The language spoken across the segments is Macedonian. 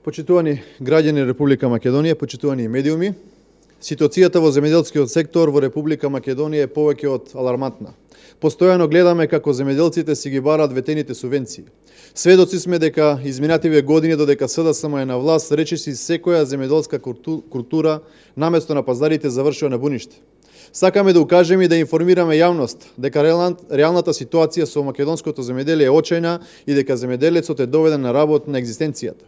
Почитувани граѓани Република Македонија, почитувани медиуми, ситуацијата во земјоделскиот сектор во Република Македонија е повеќе од алармантна. Постојано гледаме како земјоделците си ги бараат ветените субвенции. Сведоци сме дека изминативе години додека СДСМ е на власт, речиси секоја земјоделска култура наместо на пазарите завршува на буниште. Сакаме да укажеме и да информираме јавност дека реалната ситуација со македонското земјоделие е очајна и дека земјоделецот е доведен на работ на екзистенцијата.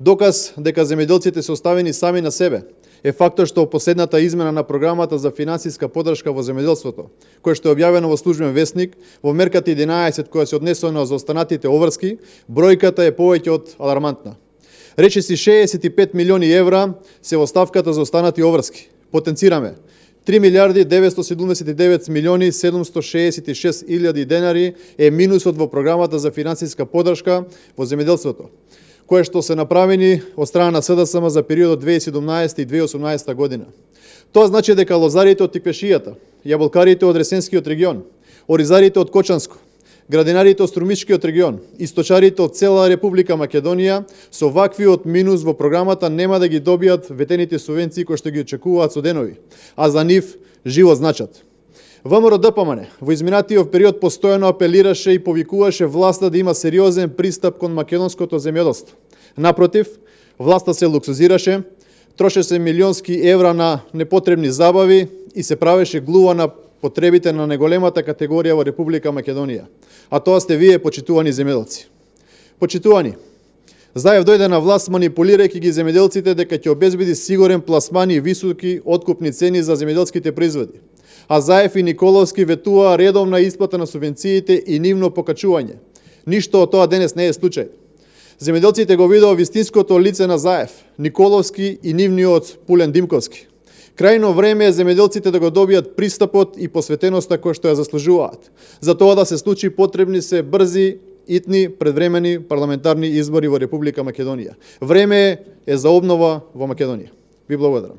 Доказ дека земјоделците се оставени сами на себе е фактот што последната измена на програмата за финансиска поддршка во земјоделството, која што е објавено во службен весник, во мерката 11 која се однесена за останатите оврски, бројката е повеќе од алармантна. Речиси 65 милиони евра се во ставката за останати оврски. Потенцираме 3 милиарди 979 милиони 766 илјади денари е минусот во програмата за финансиска поддршка во земјоделството, кое што се направени од страна на СДСМ за периодот 2017 и 2018 година. Тоа значи дека лозарите од Тиквешијата, јаболкарите од Ресенскиот регион, оризарите од Кочанско, градинарите од Струмичкиот регион и сточарите од цела Република Македонија со ваквиот минус во програмата нема да ги добијат ветените субвенции кои што ги очекуваат со денови, а за нив живот значат. ВМРО-ДПМН во изминатиот период постојано апелираше и повикуваше власта да има сериозен пристап кон македонското земјоделство. Напротив, власта се луксузираше, трошеше милионски евра на непотребни забави и се правеше глува на потребите на неголемата категорија во Република Македонија. А тоа сте вие, почитувани земјоделци. Почитувани, Заев дојде на власт манипулирајќи ги земјоделците дека ќе обезбеди сигурен пласман и високи откупни цени за земјоделските производи. А Заев и Николовски ветуваа редовна исплата на субвенциите и нивно покачување. Ништо од тоа денес не е случај. Земјоделците го видоа вистинското лице на Заев, Николовски и нивниот Пулен Димковски. Крајно време е земјоделците да го добијат пристапот и посветеноста која што ја заслужуваат. За тоа да се случи потребни се брзи, итни, предвремени парламентарни избори во Република Македонија. Време е за обнова во Македонија. Ви благодарам.